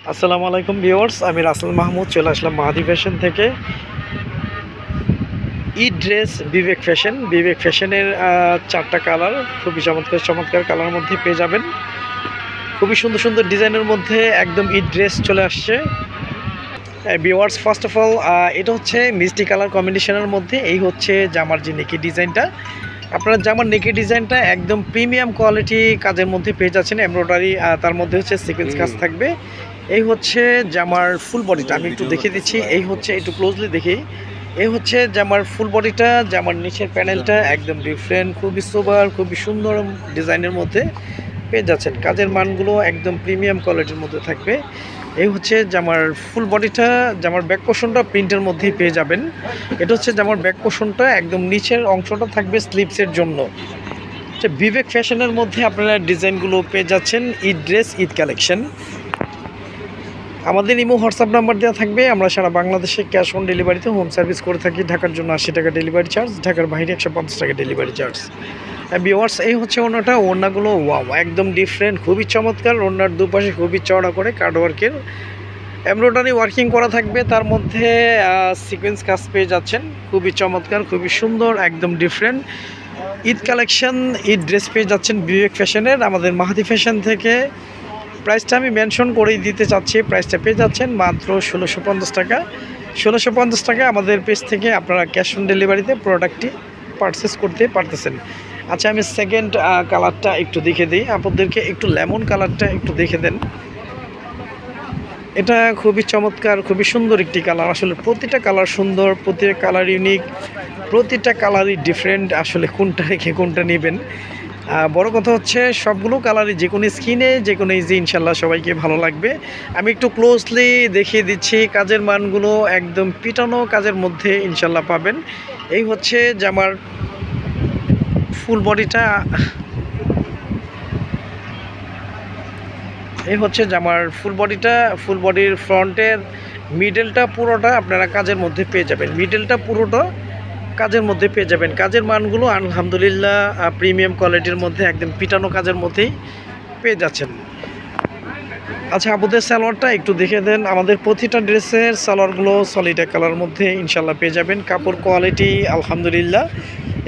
আসসালামু আলাইকুম ভিউয়ার্স, আমি রাসেল মাহমুদ চলে আসলাম মাহাদি ফ্যাশন থেকে। ঈদ ড্রেস বিবেক ফ্যাশনের চারটা কালার খুবই চমৎকার চমৎকার কালার মধ্যে পেয়ে যাবেন। খুবই সুন্দর সুন্দর ডিজাইনের মধ্যে একদম ঈদ ড্রেস চলে আসছে। ভিউয়ার্স, ফার্স্ট অফ অল এটা হচ্ছে মিষ্টি কালার কম্বিনেশনের মধ্যে এই হচ্ছে জামার যে নেকি ডিজাইনটা। আপনারা জামার নেকি ডিজাইনটা একদম প্রিমিয়াম কোয়ালিটি কাজের মধ্যে পেয়ে যাচ্ছেন। এমব্রয়ডারি, তার মধ্যে হচ্ছে সিকোয়েন্স কাজ থাকবে। এই হচ্ছে জামার ফুল বডিটা, আমি একটু দেখিয়ে দিচ্ছি। এই হচ্ছে একটু ক্লোজলি দেখি, এই হচ্ছে জামার ফুল বডিটা। জামার নিচের প্যানেলটা একদম ডিফারেন্ট, খুবই সোবার, খুবই সুন্দর ডিজাইনের মধ্যে পেয়ে যাচ্ছেন। কাজের মানগুলো একদম প্রিমিয়াম কোয়ালিটির মধ্যে থাকবে। এই হচ্ছে জামার ফুল বডিটা। জামার ব্যাক পোর্শনটা প্রিন্টের মধ্যেই পেয়ে যাবেন। এটা হচ্ছে জামার ব্যাক পোর্শনটা, একদম নিচের অংশটা থাকবে স্লিপসের জন্য। বিবেক ফ্যাশনের মধ্যে আপনারা ডিজাইনগুলো পেয়ে যাচ্ছেন। Eid dress, Eid collection. আমাদের ইমো হোয়াটসঅ্যাপ নাম্বার দেওয়া থাকবে। আমরা সারা বাংলাদেশে ক্যাশ অন ডেলিভারিতে হোম সার্ভিস করে থাকি। ঢাকার জন্য 80 টাকা ডেলিভারি চার্জ, ঢাকার বাইরে 150 টাকা ডেলিভারি চার্জ। ভিউয়ার্স, এই হচ্ছে ওড়নাটা। ওড়নাগুলো ওয়াও, একদম ডিফারেন্ট, খুবই চমৎকার। ওড়নার দুপাশে খুবই চওড়া করে কার্ডওয়ার্কের এমব্রয়ডারি ওয়ার্কিং করা থাকবে, তার মধ্যে সিকোয়েন্স কাজ পেয়ে যাচ্ছেন। খুবই চমৎকার, খুবই সুন্দর, একদম different Eid collection, Eid dress পেয়ে যাচ্ছেন বিবেক ফ্যাশনের, আমাদের মাহাদি ফ্যাশন থেকে। প্রাইসটা আমি মেনশন করেই দিতে চাচ্ছি। প্রাইসটা পেয়ে যাচ্ছেন মাত্র 1650 টাকা। 1650 টাকা আমাদের পেজ থেকে আপনারা ক্যাশ অন ডেলিভারিতে প্রোডাক্টটি পারচেস করতে পারতেছেন। আচ্ছা, আমি সেকেন্ড কালারটা একটু দেখে দিই আপনাদেরকে। একটু লেমন কালারটা একটু দেখে দেন। এটা খুবই চমৎকার, খুবই সুন্দর একটি কালার। আসলে প্রতিটা কালার সুন্দর, প্রতিটা কালার ইউনিক, প্রতিটা কালারই ডিফারেন্ট। আসলে কোনটা রেখে কোনটা নেবেন। বড় কথা হচ্ছে সবগুলো কালারই যে কোনো স্কিনে, যে কোনো ইজি, ইনশাল্লাহ সবাইকে ভালো লাগবে। আমি একটু ক্লোজলি দেখিয়ে দিচ্ছি। কাজের মানগুলো একদম পিটানো কাজের মধ্যে ইনশাল্লাহ পাবেন। এই হচ্ছে জামার ফুল বডিটা। এই হচ্ছে জামার ফুল বডিটা। ফুল বডির ফ্রন্টের মিডলটা পুরোটা আপনারা কাজের মধ্যে পেয়ে যাবেন। মিডলটা পুরোটা কাজের মধ্যে পেয়ে যাবেন। কাজের মানগুলো আলহামদুলিল্লাহ প্রিমিয়াম কোয়ালিটির মধ্যে একদম পিটানো কাজের মধ্যেই পেয়ে যাচ্ছেন। আচ্ছা, আপনাদের সালোয়ারটা একটু দেখে দেন। আমাদের প্রতিটা ড্রেসের সালোয়ারগুলো সলিড কালার মধ্যে ইনশাল্লাহ পেয়ে যাবেন। কাপড় কোয়ালিটি আলহামদুলিল্লাহ।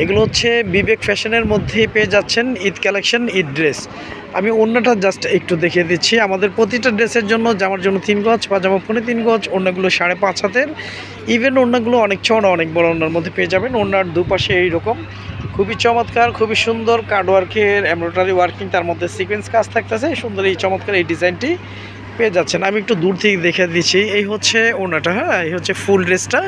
এগুলো হচ্ছে বিবেক ফ্যাশনের মধ্যেই পেয়ে যাচ্ছেন ঈদ কালেকশন, ঈদ ড্রেস। আমি ওড়নাটা জাস্ট একটু দেখিয়ে দিচ্ছি। আমাদের প্রতিটা ড্রেসের জন্য, জামার জন্য 3 গজ, পাজামা 3.5 গজ, ওড়নাগুলো 5.5 হাতের। ইভেন ওড়নাগুলো অনেক চওড়া, অনেক বড় ওড়নার মধ্যে পেয়ে যাবেন। ওড়নার দুপাশে এইরকম খুবই চমৎকার, খুবই সুন্দর কার্ডওয়ার্কের এমব্রয়ডারি ওয়ার্কিং, তার মধ্যে সিকোয়েন্স কাজ থাকতেছে। সুন্দর এই চমৎকার এই ডিজাইনটি পেয়ে যাচ্ছেন। আমি একটু দূর থেকে দেখে দিচ্ছি। এই হচ্ছে ওড়নাটা, হ্যাঁ, এই হচ্ছে ফুল ড্রেসটা।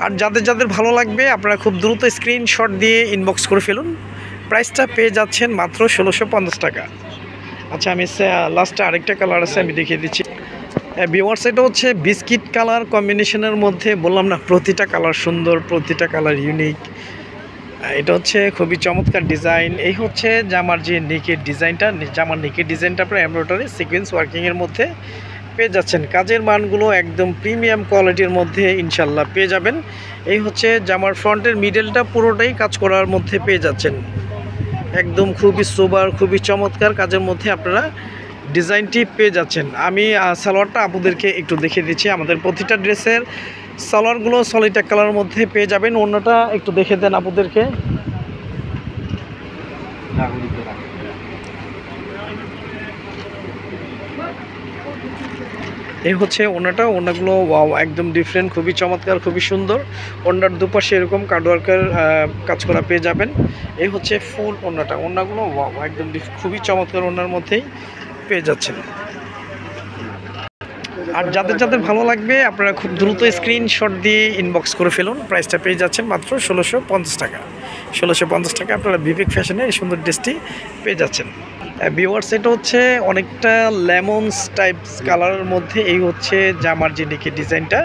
আর যাদের যাদের ভালো লাগবে আপনারা খুব দ্রুত স্ক্রিনশট দিয়ে ইনবক্স করে ফেলুন। প্রাইসটা পেয়ে যাচ্ছেন মাত্র 1650 টাকা। আচ্ছা, আমি লাস্টে আরেকটা কালার আছে, আমি দেখিয়ে দিচ্ছি। ভিউয়ার্স, এটা হচ্ছে বিস্কিট কালার কম্বিনেশনের মধ্যে। বললাম না, প্রতিটা কালার সুন্দর, প্রতিটা কালার ইউনিক। এটা হচ্ছে খুবই চমৎকার ডিজাইন। এই হচ্ছে জামার যে নেকের ডিজাইনটা। জামার নেকের ডিজাইনটা আপনার এমব্রয়ডারি সিকোয়েন্স ওয়ার্কিংয়ের মধ্যে পেয়ে যাচ্ছেন। কাজের মানগুলো একদম প্রিমিয়াম কোয়ালিটির মধ্যে ইনশাল্লাহ পেয়ে যাবেন। এই হচ্ছে জামার ফ্রন্টের মিডলটা পুরোটাই কাজ করার মধ্যে পেয়ে যাচ্ছেন। একদম খুবই সোবার, খুবই চমৎকার কাজের মধ্যে আপনারা ডিজাইনটি পেয়ে যাচ্ছেন। আমি সালোয়ারটা আপনাদেরকে একটু দেখিয়ে দিচ্ছি। আমাদের প্রতিটা ড্রেসের সালোয়ারগুলো সলিড কালারের মধ্যে পেয়ে যাবেন। অন্যটা একটু দেখে দেন আপনাদেরকে। এই হচ্ছে ওড়নাটা। ওড়নাগুলো ওয়াও, একদম ডিফারেন্ট, খুবই চমৎকার, খুবই সুন্দর। ওড়নার দুপাশে এরকম কার্ডওয়ার্কের কাজ করা পেয়ে যাবেন। এই হচ্ছে ফুল ওড়নাটা। ওড়নাগুলো ওয়াও, একদম খুবই চমৎকার ওড়নার মধ্যেই পেয়ে যাচ্ছেন। আর যাদের যাদের ভালো লাগবে আপনারা খুব দ্রুত স্ক্রিনশট দিয়ে ইনবক্স করে ফেলুন। প্রাইসটা পেয়ে যাচ্ছেন মাত্র 1650 টাকা। 1650 টাকা আপনারা বিবেক ফ্যাশনে এই সুন্দর ড্রেসটি পেয়ে যাচ্ছেন। ভিউয়ার্স, এটা হচ্ছে অনেকটা লেমনস টাইপস কালারের মধ্যে। এই হচ্ছে জামার যে নেকের ডিজাইনটা।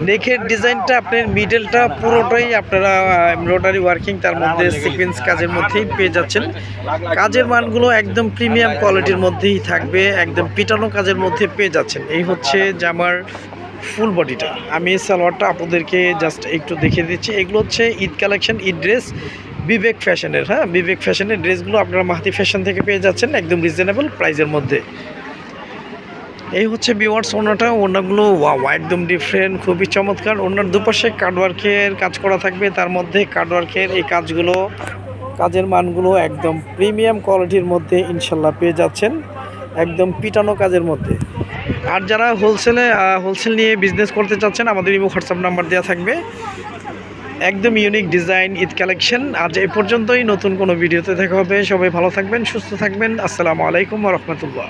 নেকের ডিজাইনটা আপনার মিডলটা পুরোটাই আপনারা এমব্রয়ডারি ওয়ার্কিং, তার মধ্যে সিকোয়েন্স কাজের মধ্যেই পেয়ে যাচ্ছেন। কাজের মানগুলো একদম প্রিমিয়াম কোয়ালিটির মধ্যেই থাকবে, একদম পিটানো কাজের মধ্যে পেয়ে যাচ্ছেন। এই হচ্ছে জামার ফুল বডিটা। আমি সালোয়ারটা আপনাদেরকে জাস্ট একটু দেখিয়ে দিচ্ছি। এগুলো হচ্ছে ঈদ কালেকশন, ঈদ ড্রেস বিবেক ফ্যাশনের। হ্যাঁ, বিবেক ফ্যাশনের ড্রেসগুলো আপনারা মাহাদি ফ্যাশন থেকে পেয়ে যাচ্ছেন একদম রিজনেবল প্রাইসের মধ্যে। এই হচ্ছে ভিউয়ার্স ওড়নাটা। ওড়নাগুলো ওয়াও একদম ডিফারেন্ট, খুবই চমৎকার। ওড়নার দুপাশে কাটওয়ার্কের কাজ করা থাকবে, তার মধ্যে কাটওয়ার্কের এই কাজগুলো, কাজের মানগুলো একদম প্রিমিয়াম কোয়ালিটির মধ্যে ইনশাল্লাহ পেয়ে যাচ্ছেন, একদম পিটানো কাজের মধ্যে। আর যারা হোলসেল নিয়ে বিজনেস করতে চাচ্ছেন, আমাদের ইমো হোয়াটসঅ্যাপ নাম্বার দেওয়া থাকবে। একদম ইউনিক ডিজাইন ঈদ কালেকশন। আজ এ পর্যন্তই, নতুন কোনো ভিডিওতে দেখা হবে। সবাই ভালো থাকবেন, সুস্থ থাকবেন। আসসালামু আলাইকুম ওয়া রাহমাতুল্লাহ।